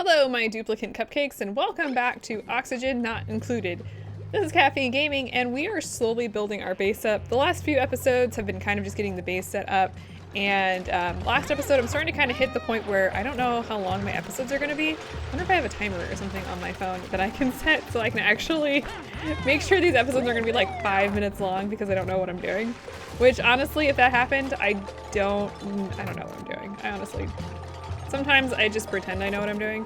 Hello, my duplicate cupcakes, and welcome back to Oxygen Not Included. This is Caffeine Gaming, and we are slowly building our base up. The last few episodes have been kind of just getting the base set up, and last episode I'm starting to kind of hit the point where I don't know how long my episodes are going to be. I wonder if I have a timer or something on my phone that I can set so I can actually make sure these episodes are going to be like 5 minutes long because I don't know what I'm doing. Which, honestly, if that happened, I don't know what I'm doing. Sometimes I just pretend I know what I'm doing.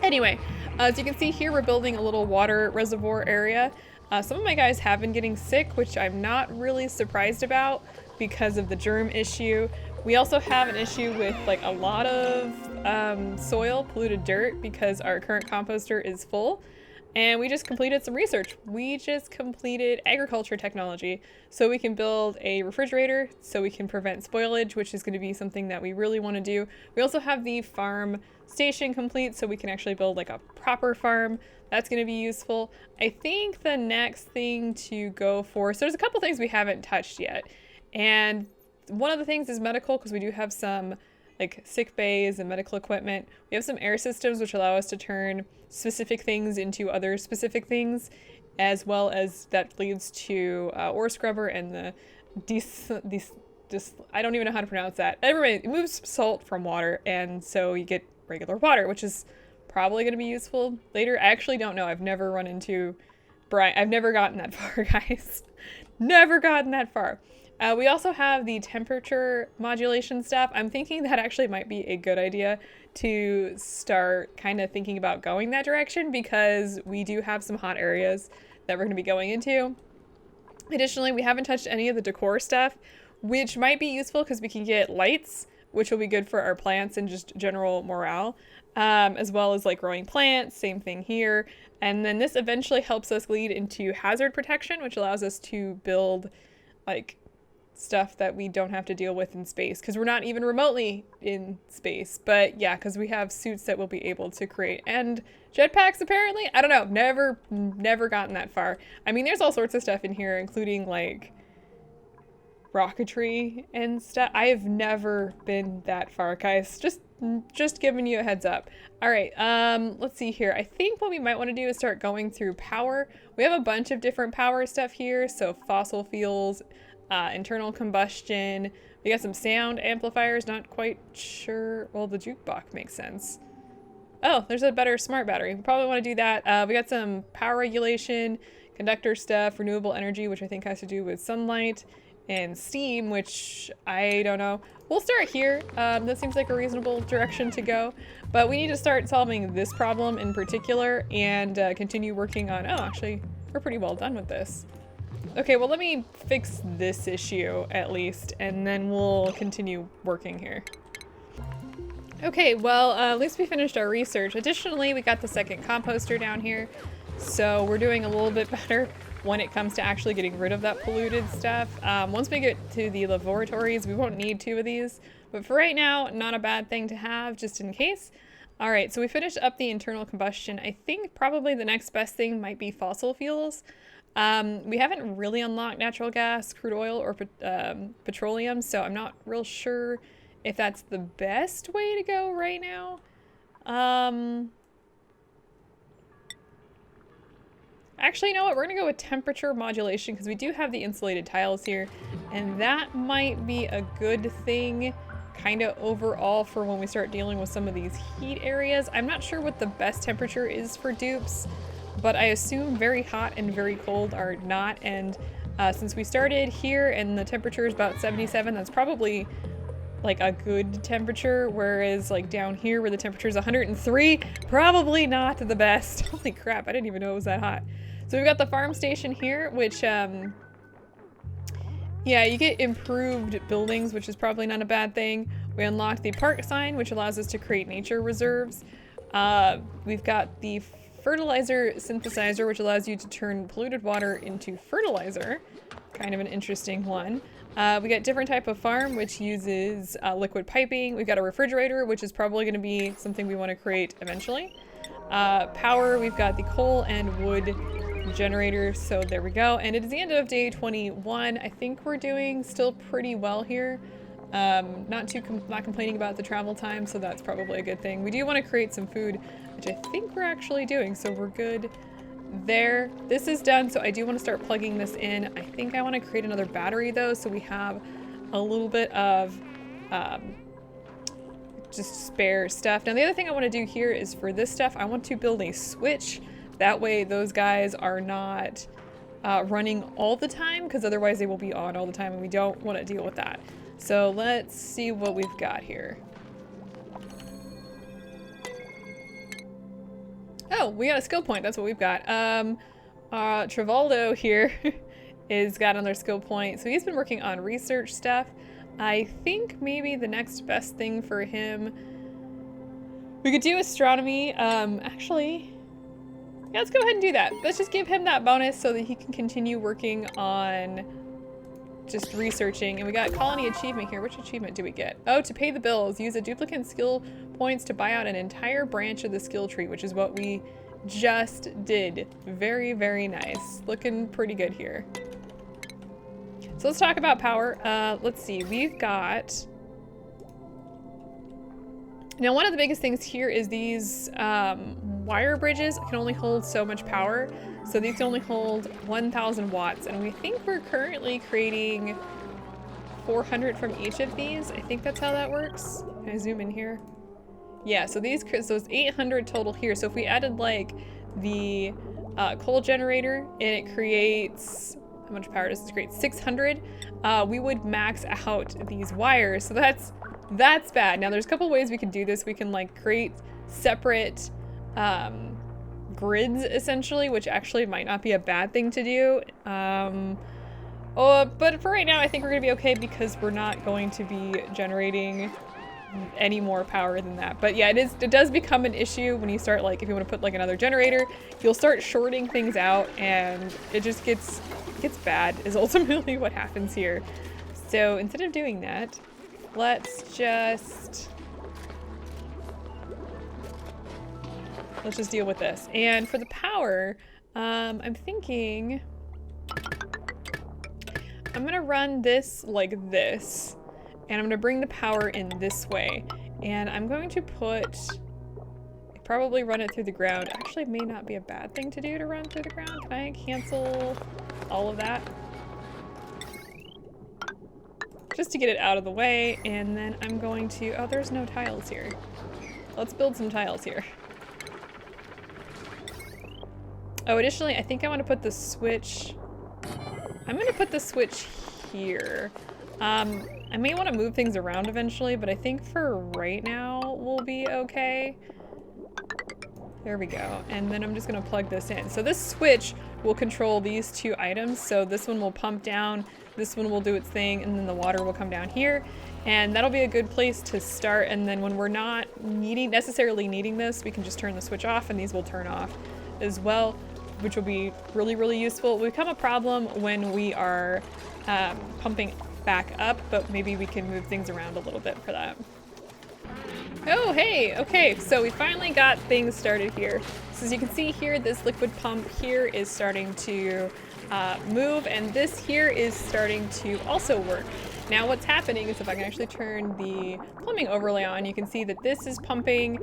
Anyway, as you can see here, we're building a little water reservoir area. Some of my guys have been getting sick, which I'm not really surprised about because of the germ issue. We also have an issue with like a lot of soil, polluted dirt, because our current composter is full. And we just completed some research. We just completed agriculture technology. So we can build a refrigerator so we can prevent spoilage, which is going to be something that we really want to do. We also have the farm station complete so we can actually build like a proper farm. That's going to be useful. I think the next thing to go for, so there's a couple things we haven't touched yet. And one of the things is medical, because we do have some like sick bays and medical equipment. We have some air systems which allow us to turn specific things into other specific things, as well as that leads to ore scrubber and the I don't even know how to pronounce that. Anyway, it moves salt from water, and so you get regular water, which is probably going to be useful later. I actually don't know. I've never run into brine. I've never gotten that far, guys. Never gotten that far. We also have the temperature modulation stuff. I'm thinking that actually might be a good idea to start kind of thinking about going that direction, because we do have some hot areas that we're going to be going into. Additionally, we haven't touched any of the decor stuff, which might be useful because we can get lights, which will be good for our plants and just general morale, as well as like growing plants. Same thing here. And then this eventually helps us lead into hazard protection, which allows us to build like stuff that we don't have to deal with in space, because we're not even remotely in space. But yeah, because we have suits that we'll be able to create, and jetpacks apparently. I don't know, never gotten that far. I mean, there's all sorts of stuff in here, including like rocketry and stuff. I have never been that far, guys. Just giving you a heads up. All right, let's see here. I think what we might want to do is start going through power. We have a bunch of different power stuff here, so fossil fuels, internal combustion. We got some sound amplifiers, not quite sure. Well, the jukebox makes sense. Oh, there's a better smart battery. We probably want to do that. We got some power regulation, conductor stuff, renewable energy, which I think has to do with sunlight, and steam, which I don't know. We'll start here. That seems like a reasonable direction to go, but we need to start solving this problem in particular and continue working on, oh, actually, we're pretty well done with this. Okay, well, let me fix this issue at least, and then we'll continue working here. Okay, well, at least we finished our research. Additionally, we got the second composter down here, so we're doing a little bit better when it comes to actually getting rid of that polluted stuff. Once we get to the laboratories, we won't need 2 of these, but for right now, not a bad thing to have, just in case. All right, so we finished up the internal combustion. I think probably the next best thing might be fossil fuels. We haven't really unlocked natural gas, crude oil, or petroleum, so I'm not real sure if that's the best way to go right now. Actually, you know what? We're going to go with temperature modulation because we do have the insulated tiles here, and that might be a good thing kind of overall for when we start dealing with some of these heat areas. I'm not sure what the best temperature is for dupes, but I assume very hot and very cold are not, and since we started here and the temperature is about 77, that's probably like a good temperature, whereas like down here where the temperature is 103, probably not the best. Holy crap, I didn't even know it was that hot. So we've got the farm station here, which yeah, you get improved buildings, which is probably not a bad thing. We unlocked the park sign, which allows us to create nature reserves. We've got the fertilizer synthesizer, which allows you to turn polluted water into fertilizer. Kind of an interesting one. We got different type of farm, which uses liquid piping. We've got a refrigerator, which is probably going to be something we want to create eventually. Power, we've got the coal and wood generator, so there we go. And it is the end of day 21. I think we're doing still pretty well here. Not complaining about the travel time, so that's probably a good thing. We do want to create some food, which I think we're actually doing, so we're good there. This is done, so I do want to start plugging this in. I think I want to create another battery though, so we have a little bit of just spare stuff. Now the other thing I want to do here is for this stuff, I want to build a switch. That way those guys are not running all the time, because otherwise they will be on all the time and we don't want to deal with that. So let's see what we've got here. Oh, we got a skill point. That's what we've got. Trivaldo here is got another skill point. So he's been working on research stuff. I think maybe the next best thing for him, we could do astronomy. Actually, yeah, let's go ahead and do that. Let's just give him that bonus so that he can continue working on just researching. And we got colony achievement here. Which achievement do we get? Oh, to pay the bills. Use a duplicate skill points to buy out an entire branch of the skill tree, which is what we just did. Very, very nice. Looking pretty good here. So let's talk about power. Let's see, we've got... Now one of the biggest things here is these wire bridges can only hold so much power. So these can only hold 1,000 watts. And we think we're currently creating 400 from each of these. I think that's how that works. Can I zoom in here? Yeah, so these, so it's 800 total here. So if we added like the coal generator and it creates... How much power does this create? 600. We would max out these wires. So that's bad. Now there's a couple ways we can do this. We can like create separate grids essentially, which actually might not be a bad thing to do. But for right now, I think we're gonna be okay because we're not going to be generating any more power than that. But yeah, it does become an issue when you start, like, if you want to put like another generator, you'll start shorting things out and it just gets bad is ultimately what happens here. So instead of doing that, let's just deal with this. And for the power, I'm thinking I'm gonna run this like this, and I'm gonna bring the power in this way. And I'm going to probably run it through the ground. Actually, it may not be a bad thing to do to run through the ground. Can I cancel all of that? Just to get it out of the way, and then I'm going to, oh, there's no tiles here. Let's build some tiles here. Oh, additionally, I think I want to put the switch, I'm going to put the switch here. I may want to move things around eventually, but I think for right now we'll be okay. There we go. And then I'm just gonna plug this in. So this switch will control these two items. So this one will pump down, this one will do its thing, and then the water will come down here. And that'll be a good place to start. And then when we're not necessarily needing this, we can just turn the switch off and these will turn off as well, which will be really, really useful. It will become a problem when we are pumping back up, but maybe we can move things around a little bit for that. Oh, hey, okay, so we finally got things started here. So as you can see here, this liquid pump here is starting to move, and this here is starting to also work. Now what's happening is, if I can actually turn the plumbing overlay on, you can see that this is pumping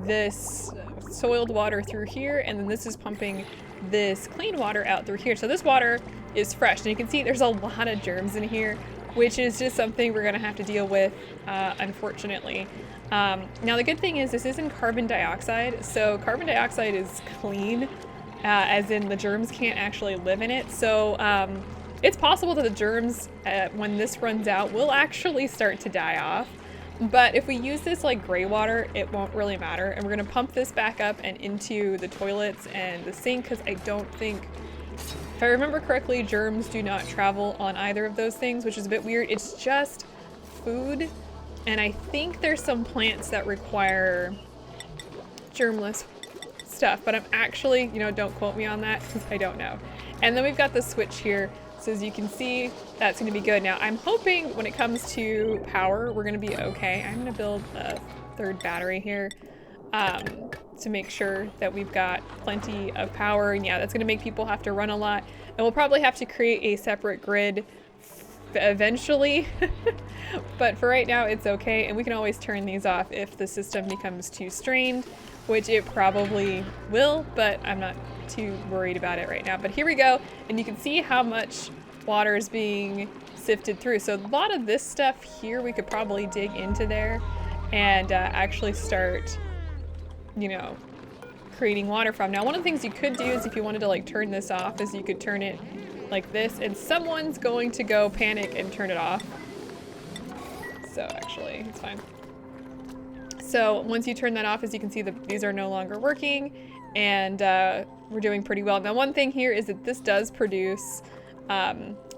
this soiled water through here, and then this is pumping this clean water out through here. So this water is fresh, and you can see there's a lot of germs in here, which is just something we're gonna have to deal with, unfortunately. Now the good thing is this isn't carbon dioxide, so carbon dioxide is clean, as in the germs can't actually live in it. So it's possible that the germs, when this runs out, will actually start to die off. But if we use this like gray water, it won't really matter. And we're gonna pump this back up and into the toilets and the sink, because I don't think, if I remember correctly, germs do not travel on either of those things, which is a bit weird. It's just food. And I think there's some plants that require germless stuff, but I'm actually, don't quote me on that because I don't know. And then we've got the switch here. So as you can see, that's gonna be good. Now I'm hoping when it comes to power, we're gonna be okay. I'm gonna build a third battery here to make sure that we've got plenty of power. And yeah, that's gonna make people have to run a lot. And we'll probably have to create a separate grid eventually. But for right now, it's okay. And we can always turn these off if the system becomes too strained, which it probably will, but I'm not too worried about it right now. But here we go. And you can see how much water is being sifted through. So a lot of this stuff here, we could probably dig into there and actually start, you know, creating water from. Now, one of the things you could do is if you wanted to like turn this off is you could turn it like this, and someone's going to go panic and turn it off. So actually, it's fine. So once you turn that off, as you can see, these are no longer working, and we're doing pretty well. Now, one thing here is that this does produce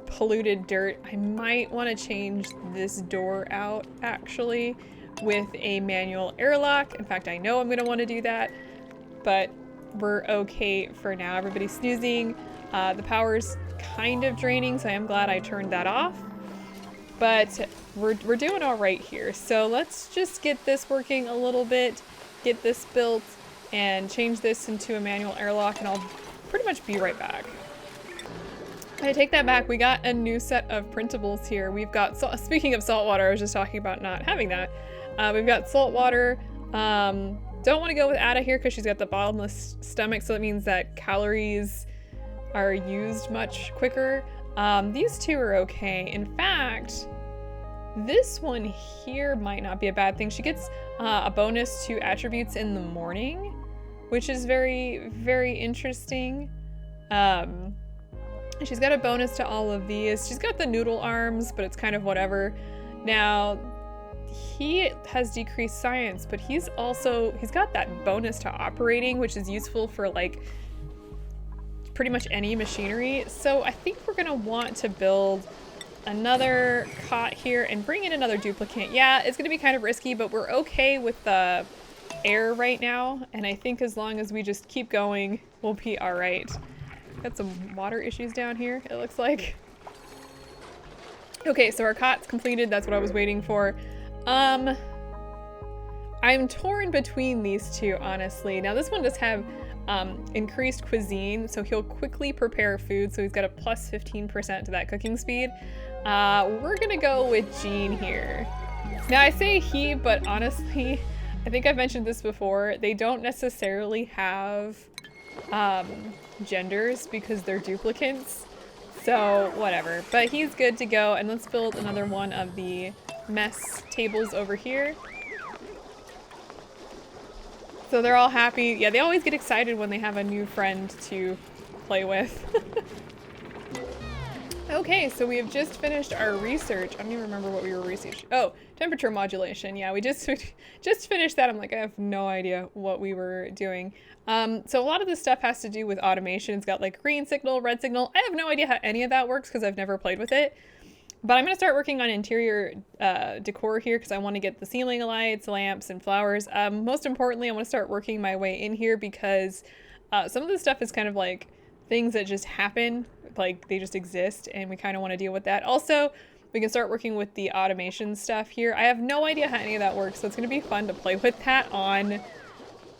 polluted dirt. I might want to change this door out actually with a manual airlock. In fact, I know I'm going to want to do that, but we're okay for now. Everybody's snoozing. The power's kind of draining, so I am glad I turned that off. But we're doing all right here. So let's just get this working a little bit, get this built, and change this into a manual airlock, and I'll pretty much be right back. I take that back. We got a new set of printables here. We've got, speaking of salt water, I was just talking about not having that. We've got salt water. Don't want to go with Ada here because she's got the bottomless stomach, so that means that calories are used much quicker. These two are okay. In fact, this one here might not be a bad thing. She gets a bonus to attributes in the morning, which is very, very interesting. She's got a bonus to all of these. She's got the noodle arms, but it's kind of whatever. Now, he has decreased science, but he's got that bonus to operating, which is useful for like pretty much any machinery. So I think we're gonna want to build another cot here and bring in another duplicate. Yeah, it's gonna be kind of risky, but we're okay with the air right now. And I think as long as we just keep going, we'll be all right. Got some water issues down here, it looks like. Okay, so our cot's completed. That's what I was waiting for. I'm torn between these two, honestly. Now this one does have increased cuisine, so he'll quickly prepare food, so he's got a plus 15% to that cooking speed. We're gonna go with Jean here. Now I say he, but honestly, I think I've mentioned this before, they don't necessarily have genders because they're duplicates, so whatever. But he's good to go, and let's build another one of the mess tables over here. So they're all happy. Yeah, they always get excited when they have a new friend to play with. Okay, so we have just finished our research. I don't even remember what we were researching. Oh, temperature modulation. Yeah, we just finished that. I'm like, I have no idea what we were doing. So a lot of this stuff has to do with automation. It's got like green signal, red signal. I have no idea how any of that works because I've never played with it. But I'm going to start working on interior decor here because I want to get the ceiling lights, lamps, and flowers. Most importantly, I want to start working my way in here because some of this stuff is kind of like things that just happen, like they just exist, and we kind of want to deal with that. Also, we can start working with the automation stuff here. I have no idea how any of that works, so it's going to be fun to play with that on...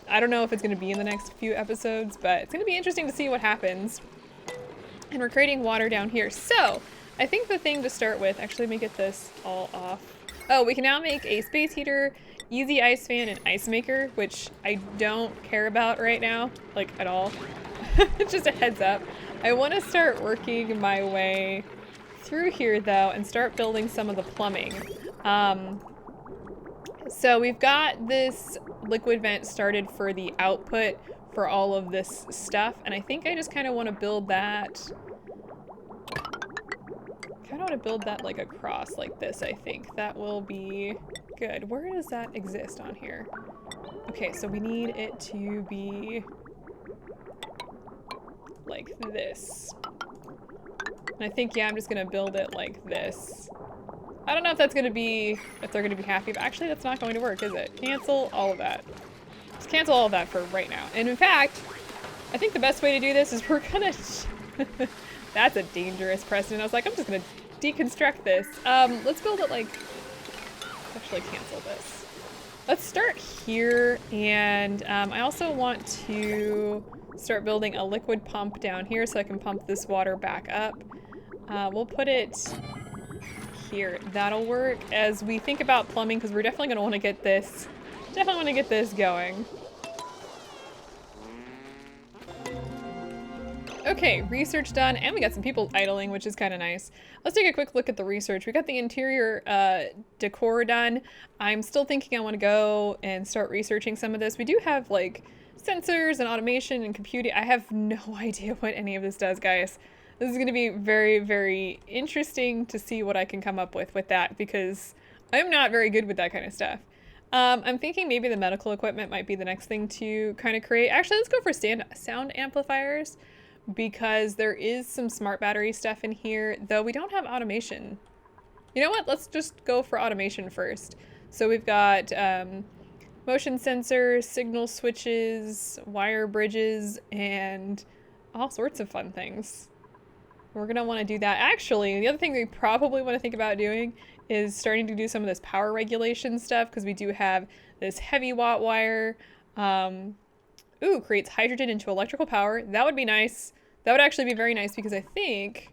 I don't know if it's going to be in the next few episodes, but it's going to be interesting to see what happens. And we're creating water down here. So... I think the thing to start with, actually let me get this all off. Oh, we can now make a space heater, easy ice fan, and ice maker, which I don't care about right now, like at all. Just a heads up. I want to start working my way through here though and start building some of the plumbing. So we've got this liquid vent started for the output for all of this stuff, and I think I just kind of want to build that. I kind of want to build that like across like this. I think that will be good. Where does that exist on here? Okay, so we need it to be like this. And I think, yeah, I'm just gonna build it like this. I don't know if that's gonna be, if they're gonna be happy, but actually that's not going to work, is it? Cancel all of that. Just cancel all of that for right now. And in fact, I think the best way to do this is we're gonna, that's a dangerous precedent. I was like, I'm just gonna deconstruct this. Let's build it like, actually cancel this. Let's start here, and I also want to start building a liquid pump down here so I can pump this water back up. We'll put it here. That'll work as we think about plumbing, because we're definitely gonna want to get this going. Okay, research done, and we got some people idling, which is kind of nice. Let's take a quick look at the research. We got the interior decor done. I'm still thinking I want to go and start researching some of this. We do have like sensors and automation and computing. I have no idea what any of this does, guys. This is going to be very, very interesting to see what I can come up with that, because I'm not very good with that kind of stuff. I'm thinking maybe the medical equipment might be the next thing to kind of create. Actually, let's go for sound amplifiers, because there is some smart battery stuff in here, though we don't have automation. You know what? Let's just go for automation first. So we've got motion sensors, signal switches, wire bridges, and all sorts of fun things. We're gonna want to do that. Actually, the other thing we probably want to think about doing is starting to do some of this power regulation stuff, because we do have this heavy watt wire. Ooh, creates hydrogen into electrical power. That would be nice. That would actually be very nice, because I think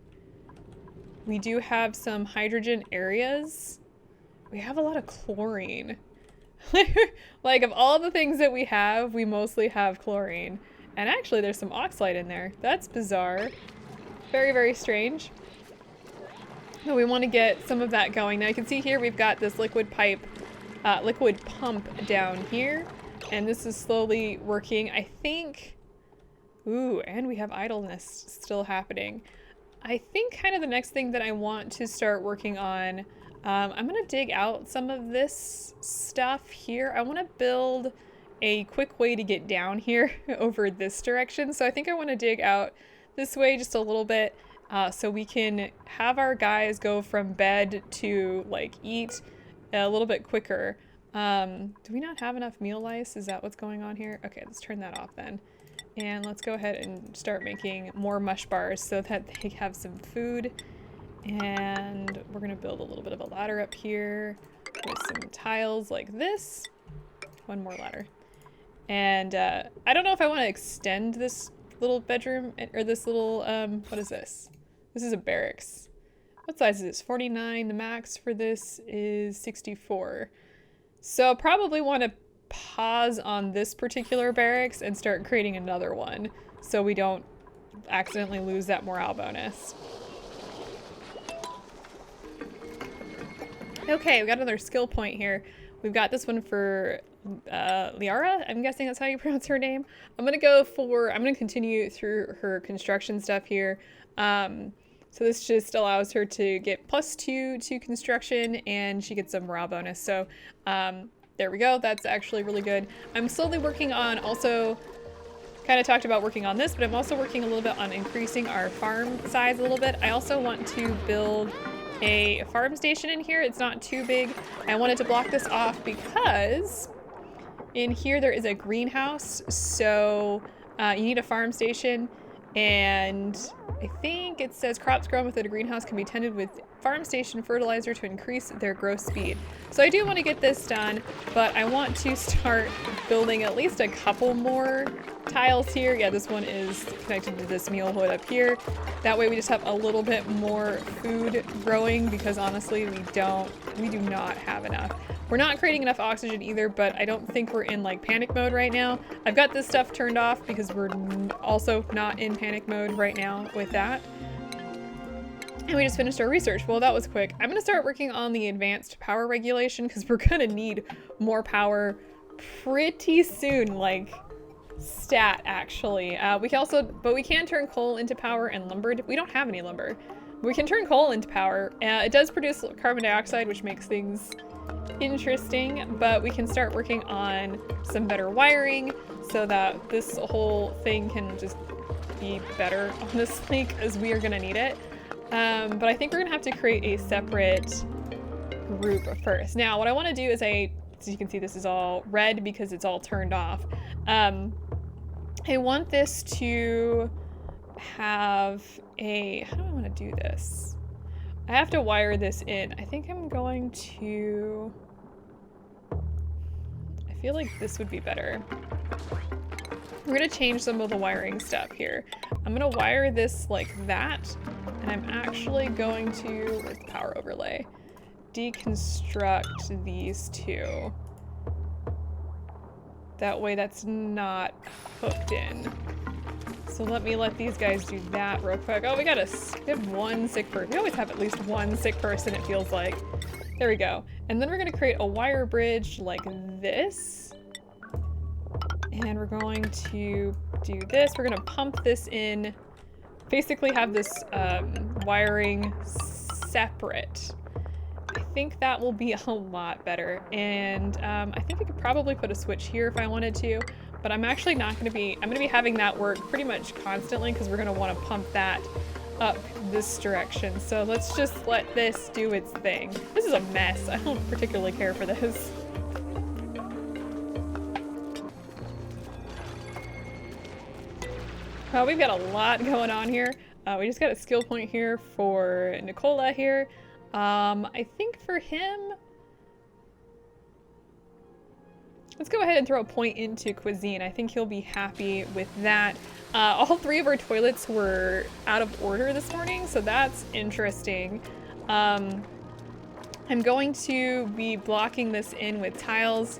we do have some hydrogen areas. We have a lot of chlorine. Like, of all the things that we have, we mostly have chlorine. And actually, there's some oxide in there. That's bizarre. Very, very strange. So we want to get some of that going. Now you can see here we've got this liquid pump down here. And this is slowly working, I think. Ooh, and we have idleness still happening. I think kind of the next thing that I want to start working on, I'm gonna dig out some of this stuff here. I want to build a quick way to get down here over this direction. So I think I want to dig out this way just a little bit, so we can have our guys go from bed to like eat a little bit quicker. Do we not have enough meal lice? Is that what's going on here? Okay, let's turn that off then. And let's go ahead and start making more mush bars so that they have some food. And we're gonna build a little bit of a ladder up here with some tiles like this. One more ladder. And I don't know if I want to extend this little bedroom, or this little, what is this? This is a barracks. What size is this? 49. The max for this is 64. So probably want to pause on this particular barracks and start creating another one, so we don't accidentally lose that morale bonus. Okay, we got another skill point here. We've got this one for Liara, I'm guessing that's how you pronounce her name. I'm gonna continue through her construction stuff here. So this just allows her to get +2 to construction, and she gets a morale bonus. So there we go. That's actually really good. I'm slowly working on, also kind of talked about working on this, but I'm also working a little bit on increasing our farm size a little bit. I also want to build a farm station in here. It's not too big. I wanted to block this off because in here there is a greenhouse. So you need a farm station, and I think it says crops grown within a greenhouse can be tended with farm station fertilizer to increase their growth speed. So I do want to get this done, but I want to start building at least a couple more tiles here. Yeah, this one is connected to this meal hood up here. That way we just have a little bit more food growing, because honestly we do not have enough. We're not creating enough oxygen either, but I don't think we're in like panic mode right now. I've got this stuff turned off because we're also not in panic mode right now with that. And we just finished our research. Well, that was quick. I'm gonna start working on the advanced power regulation, because we're gonna need more power pretty soon, like stat actually. We can turn coal into power and lumber. We don't have any lumber. We can turn coal into power. It does produce carbon dioxide, which makes things interesting, but we can start working on some better wiring so that this whole thing can just be better, honestly, because we are gonna need it. But I think we're gonna have to create a separate group first. Now, what I want to do is as you can see, this is all red because it's all turned off. I want this to have a, how do I want to do this? I have to wire this in. I think I'm going to, I feel like this would be better. We're gonna change some of the wiring stuff here. I'm gonna wire this like that, and I'm actually going to, where's the power overlay? deconstruct these two. That way that's not hooked in. So let these guys do that real quick. Oh, we have one sick person. We always have at least one sick person, it feels like. There we go. And then we're gonna create a wire bridge like this. And we're going to do this. We're gonna pump this in. Basically have this wiring separate. I think that will be a lot better. And I think I could probably put a switch here if I wanted to. But I'm actually not going to be, I'm going to be having that work pretty much constantly because we're going to want to pump that up this direction. So let's just let this do its thing. This is a mess. I don't particularly care for this. We've got a lot going on here. We just got a skill point here for Nicola here. I think for him, let's go ahead and throw a point into cuisine. I think he'll be happy with that. All three of our toilets were out of order this morning, so that's interesting. I'm going to be blocking this in with tiles,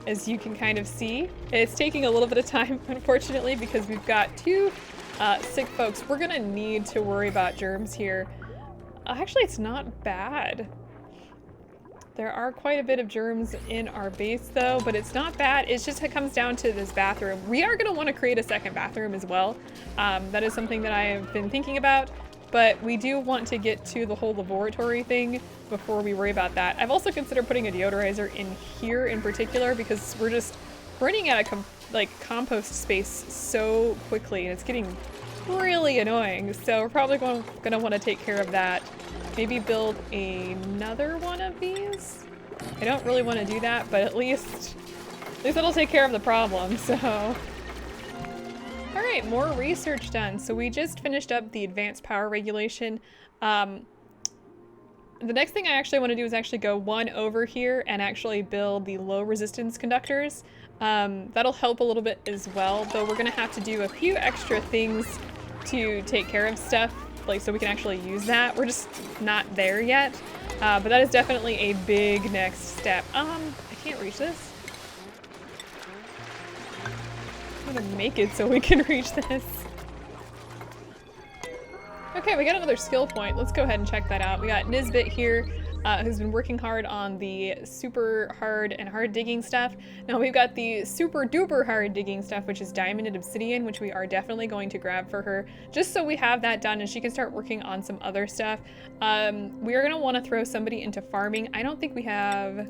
as you can kind of see. It's taking a little bit of time, unfortunately, because we've got two sick folks. We're gonna need to worry about germs here. Actually, it's not bad. There are quite a bit of germs in our base though, but it's not bad. It's just, it comes down to this bathroom. We are gonna wanna create a second bathroom as well. That is something that I have been thinking about, but we do want to get to the whole laboratory thing before we worry about that. I've also considered putting a deodorizer in here in particular because we're just running out of compost space so quickly and it's getting really annoying. So we're probably gonna want to take care of that. Maybe build another one of these. I don't really want to do that, but at least it'll take care of the problem. So, all right, more research done. So we just finished up the advanced power regulation. The next thing I actually want to do is actually go one over here and actually build the low resistance conductors. That'll help a little bit as well, though we're gonna have to do a few extra things to take care of stuff, like so we can actually use that. We're just not there yet, but that is definitely a big next step. I can't reach this. I'm gonna make it so we can reach this. Okay, we got another skill point. Let's go ahead and check that out. We got Nisbet here, who's been working hard on the super hard and hard digging stuff. Now we've got the super duper hard digging stuff, which is diamond and obsidian, which we are definitely going to grab for her, just so we have that done and she can start working on some other stuff. We are gonna wanna throw somebody into farming. I don't think we have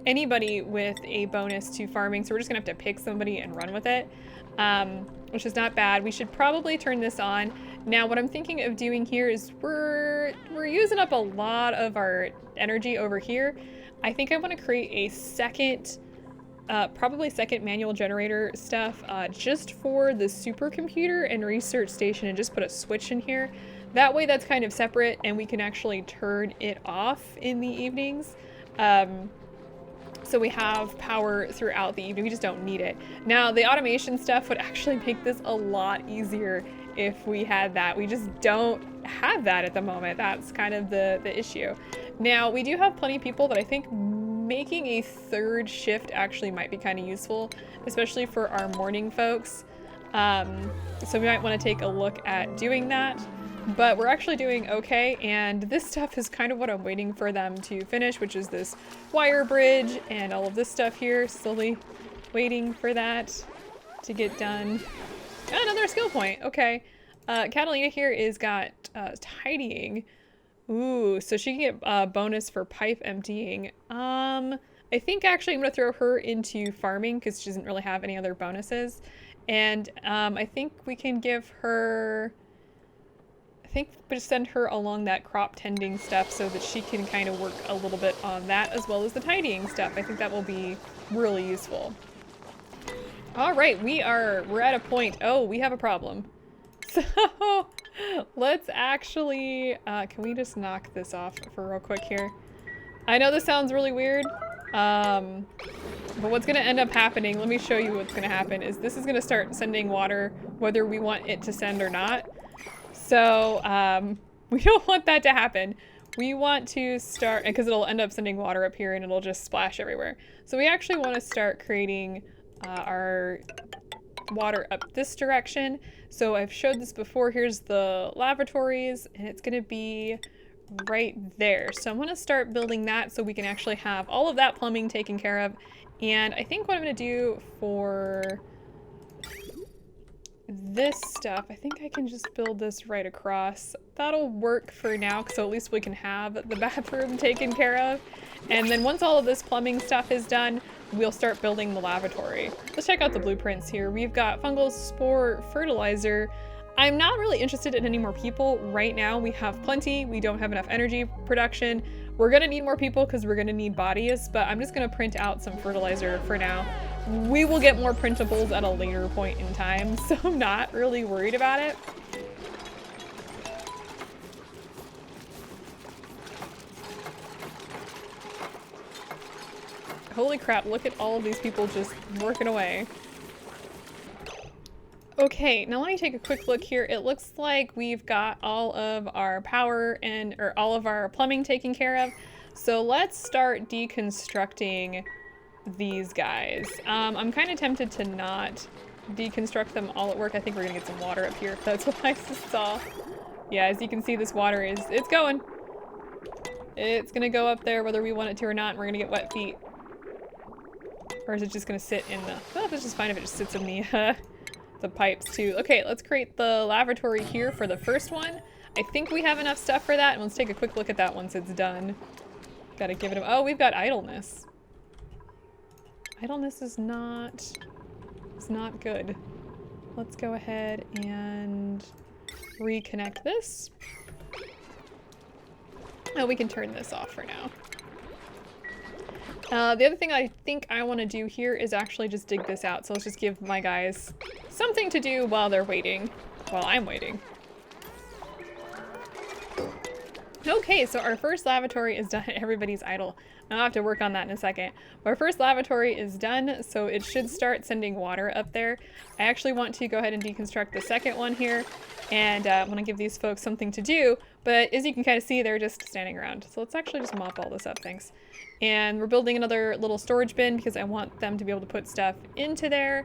anybody with a bonus to farming, so we're just gonna have to pick somebody and run with it, which is not bad. We should probably turn this on. Now what I'm thinking of doing here is we're using up a lot of our energy over here. I think I want to create a second, probably second manual generator stuff, just for the supercomputer and research station, and just put a switch in here. That way that's kind of separate and we can actually turn it off in the evenings. So we have power throughout the evening, we just don't need it. Now the automation stuff would actually make this a lot easier if we had that. We just don't have that at the moment. That's kind of the issue. Now we do have plenty of people, but I think making a third shift actually might be kind of useful, especially for our morning folks. So we might want to take a look at doing that. But we're actually doing okay, and this stuff is kind of what I'm waiting for them to finish, which is this wire bridge and all of this stuff here. Slowly waiting for that to get done. Oh, another skill point. Okay. Catalina here is got tidying. Ooh, so she can get a bonus for pipe emptying. I think actually I'm gonna throw her into farming because she doesn't really have any other bonuses. And I think we can give her, I think just send her along that crop tending stuff so that she can kind of work a little bit on that as well as the tidying stuff. I think that will be really useful. All right, we're at a point. Oh, we have a problem. So let's actually, can we just knock this off for real quick here? I know this sounds really weird, but what's gonna end up happening, let me show you what's gonna happen, is this is gonna start sending water whether we want it to send or not. So we don't want that to happen. we want to start, because it'll end up sending water up here and it'll just splash everywhere. So we actually want to start creating our water up this direction. So I've showed this before. Here's the lavatories, and it's going to be right there. So I'm going to start building that so we can actually have all of that plumbing taken care of. And I think what I'm going to do for this stuff, I think I can just build this right across. That'll work for now, so at least we can have the bathroom taken care of. And then once all of this plumbing stuff is done, we'll start building the lavatory. Let's check out the blueprints here. We've got fungal spore fertilizer. I'm not really interested in any more people right now. We have plenty. We don't have enough energy production. We're gonna need more people because we're gonna need bodies, but I'm just gonna print out some fertilizer for now. We will get more printables at a later point in time, so I'm not really worried about it. Holy crap, look at all of these people just working away. Okay, now let me take a quick look here. It looks like we've got all of our power or all of our plumbing taken care of. So let's start deconstructing these guys. I'm kind of tempted to not deconstruct them all at work. I think we're gonna get some water up here if that's what I saw. Yeah, as you can see, this water it's going. It's gonna go up there whether we want it to or not, and we're gonna get wet feet. Or is it just gonna sit in the, oh, it's just fine if it just sits in the pipes too. Okay, let's create the lavatory here for the first one. I think we have enough stuff for that, and let's take a quick look at that once it's done. Gotta give it a, oh, we've got idleness. Idleness is not good. Let's go ahead and reconnect this. Oh, we can turn this off for now. The other thing I think I want to do here is actually just dig this out. So let's just give my guys something to do while they're waiting, while I'm waiting. Okay, so our first lavatory is done. Everybody's idle. I'll have to work on that in a second. Our first lavatory is done, so it should start sending water up there. I actually want to go ahead and deconstruct the second one here, and I want to give these folks something to do, but as you can kind of see, they're just standing around. So let's actually just mop all this up, thanks. And we're building another little storage bin because I want them to be able to put stuff into there.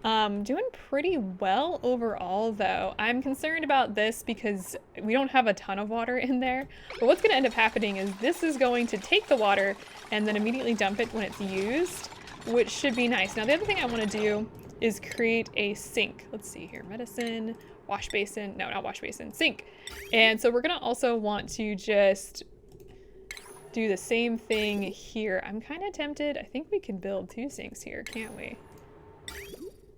Doing pretty well overall though. I'm concerned about this because we don't have a ton of water in there, but what's going to end up happening is this is going to take the water and then immediately dump it when it's used, which should be nice. Now the other thing I want to do is create a sink. Let's see here, medicine, wash basin, no, not wash basin, sink. And so we're going to also want to just do the same thing here. I'm kind of tempted. I think we can build 2 sinks here, can't we?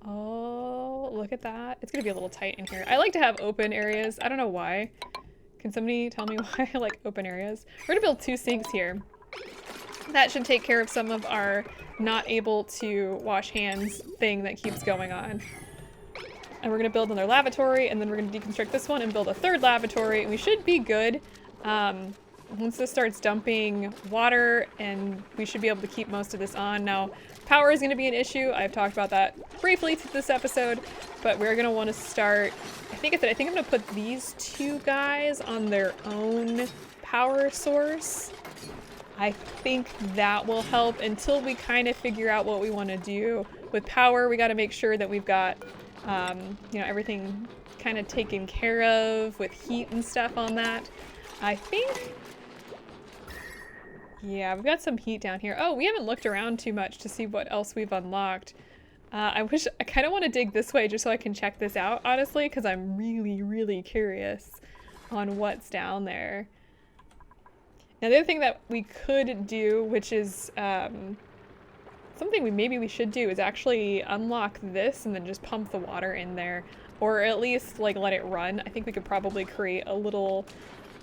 Oh, look at that. It's gonna be a little tight in here. I like to have open areas. I don't know why. Can somebody tell me why I like open areas? We're gonna build 2 sinks here. That should take care of some of our not able to wash hands thing that keeps going on. And we're gonna build another lavatory, and then we're gonna deconstruct this one and build a 3rd lavatory, and we should be good. Once this starts dumping water, and we should be able to keep most of this on. Now, power is going to be an issue. I've talked about that briefly to this episode, but we're going to want to start, I think I'm going to put these 2 guys on their own power source. I think that will help until we kind of figure out what we want to do. With power, we got to make sure that we've got, you know, everything kind of taken care of with heat and stuff on that. I think, yeah, we've got some heat down here. Oh, we haven't looked around too much to see what else we've unlocked. I kind of want to dig this way just so I can check this out, honestly, because I'm really, really curious on what's down there. Now, the other thing that we could do, which is something maybe we should do, is actually unlock this and then just pump the water in there, or at least like let it run. I think we could probably create a little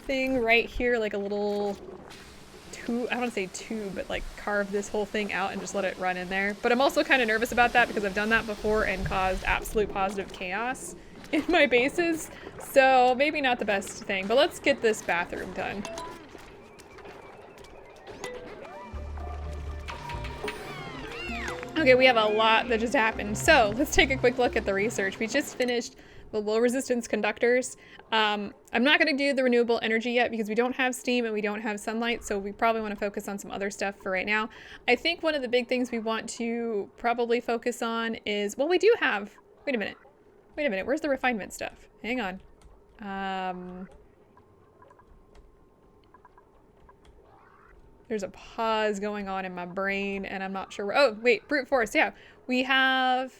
thing right here, like a little tube, I don't want to say tube, but like carve this whole thing out and just let it run in there. But I'm also kind of nervous about that because I've done that before and caused absolute positive chaos in my bases. So maybe not the best thing, but let's get this bathroom done. Okay, we have a lot that just happened. So let's take a quick look at the research. We just finished the low resistance conductors. I'm not going to do the renewable energy yet because we don't have steam and we don't have sunlight, so we probably want to focus on some other stuff for right now. I think one of the big things we want to probably focus on is, well, we do have, wait a minute, where's the refinement stuff? Hang on. There's a pause going on in my brain and I'm not sure where, oh wait, brute force, yeah. We have,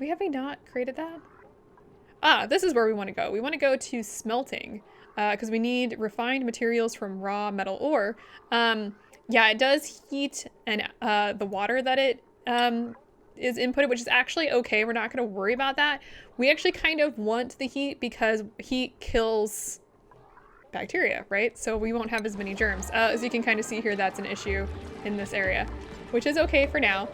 have we not created that? Ah, this is where we want to go. We want to go to smelting because we need refined materials from raw metal ore. Yeah, it does heat and the water that it is inputted, which is actually okay. We're not going to worry about that. We actually kind of want the heat because heat kills bacteria, right? So we won't have as many germs. As you can kind of see here, that's an issue in this area, which is okay for now.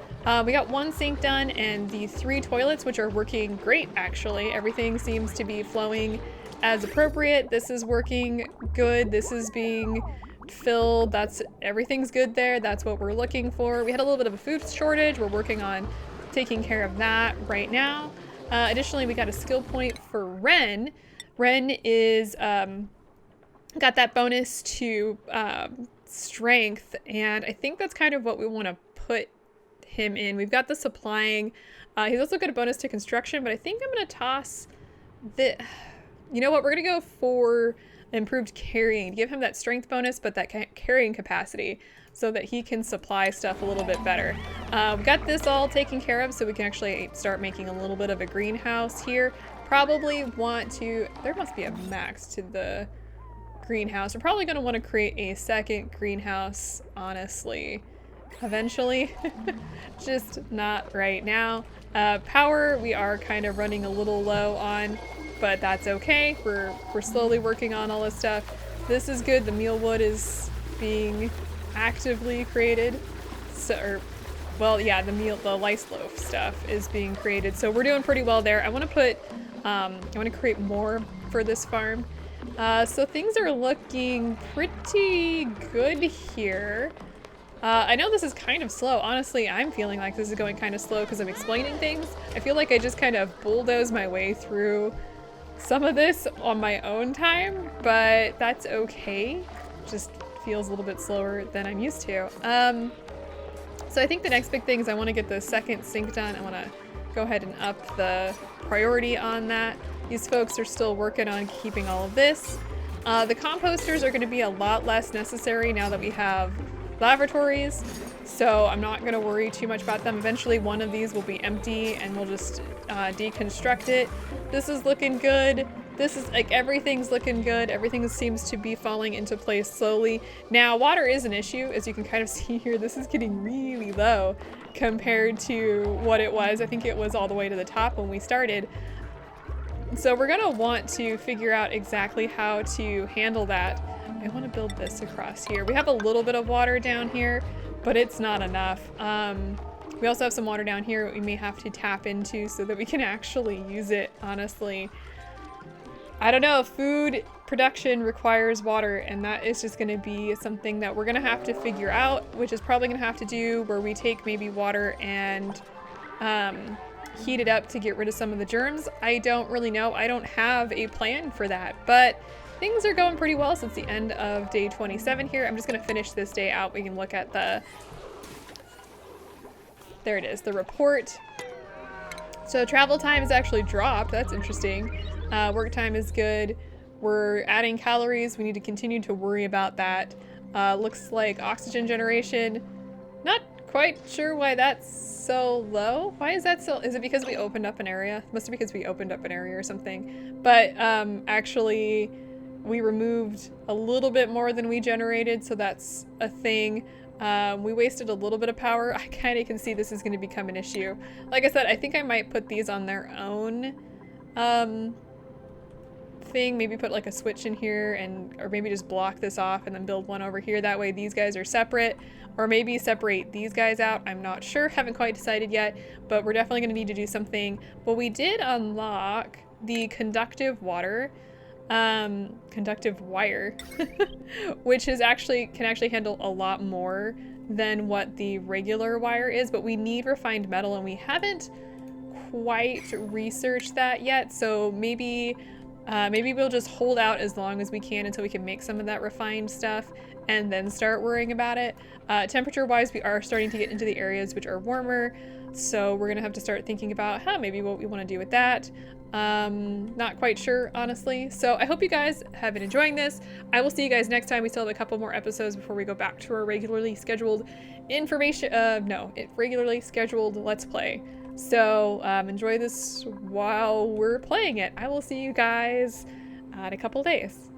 We got one sink done and the 3 toilets, which are working great, actually. Everything seems to be flowing as appropriate. This is working good. This is being filled. Everything's good there. That's what we're looking for. We had a little bit of a food shortage. We're working on taking care of that right now. Additionally, we got a skill point for Ren. Ren is, got that bonus to strength, and I think that's kind of what we want to put him in. We've got the supplying. He's also got a bonus to construction, but I think I'm going to toss the, you know what, we're going to go for improved carrying. Give him that strength bonus, but that carrying capacity so that he can supply stuff a little bit better. We've got this all taken care of, so we can actually start making a little bit of a greenhouse here. Probably want to, there must be a max to the greenhouse. We're probably going to want to create a second greenhouse, honestly, eventually. Just not right now. Power, we are kind of running a little low on, but that's okay. We're slowly working on all this stuff. This is good. The meal wood is being actively created. So, well, yeah, the lice loaf stuff is being created. So we're doing pretty well there. I want to put, I want to create more for this farm. So things are looking pretty good here. I know this is kind of slow. Honestly, I'm feeling like this is going kind of slow because I'm explaining things. I feel like I just kind of bulldoze my way through some of this on my own time, but that's okay. Just feels a little bit slower than I'm used to. So I think the next big thing is I want to get the second sink done. I want to go ahead and up the priority on that. These folks are still working on keeping all of this. The composters are going to be a lot less necessary now that we have lavatories, so I'm not going to worry too much about them. Eventually one of these will be empty and we'll just deconstruct it. This is looking good. This is like, everything's looking good. Everything seems to be falling into place slowly. Now water is an issue, as you can kind of see here. This is getting really low compared to what it was. I think it was all the way to the top when we started. So we're gonna want to figure out exactly how to handle that. I want to build this across here. We have a little bit of water down here, but it's not enough. We also have some water down here we may have to tap into so that we can actually use it, honestly. I don't know, food production requires water, and that is just gonna be something that we're gonna have to figure out, which is probably gonna have to do where we take maybe water and heat it up to get rid of some of the germs. I don't really know. I don't have a plan for that, but things are going pretty well since the end of day 27 here. I'm just going to finish this day out. We can look at the, there it is, the report. So travel time has actually dropped. That's interesting. Work time is good. We're adding calories. We need to continue to worry about that. Looks like oxygen generation, not quite sure why that's so low. Why is that so? Is it because we opened up an area? Must be because we opened up an area or something. But actually, we removed a little bit more than we generated, so that's a thing. We wasted a little bit of power. I kind of can see this is going to become an issue. Like I said, I think I might put these on their own thing. Maybe put like a switch in here, and or maybe just block this off and then build one over here. That way these guys are separate. Or maybe separate these guys out. I'm not sure, haven't quite decided yet, but we're definitely gonna need to do something. But we did unlock the conductive wire, which is can actually handle a lot more than what the regular wire is, but we need refined metal and we haven't quite researched that yet, so maybe we'll just hold out as long as we can until we can make some of that refined stuff and then start worrying about it. Temperature-wise, we are starting to get into the areas which are warmer, so we're gonna have to start thinking about maybe what we want to do with that. Not quite sure, honestly. So I hope you guys have been enjoying this. I will see you guys next time. We still have a couple more episodes before we go back to our regularly scheduled regularly scheduled Let's Play. So enjoy this while we're playing it. I will see you guys in a couple days.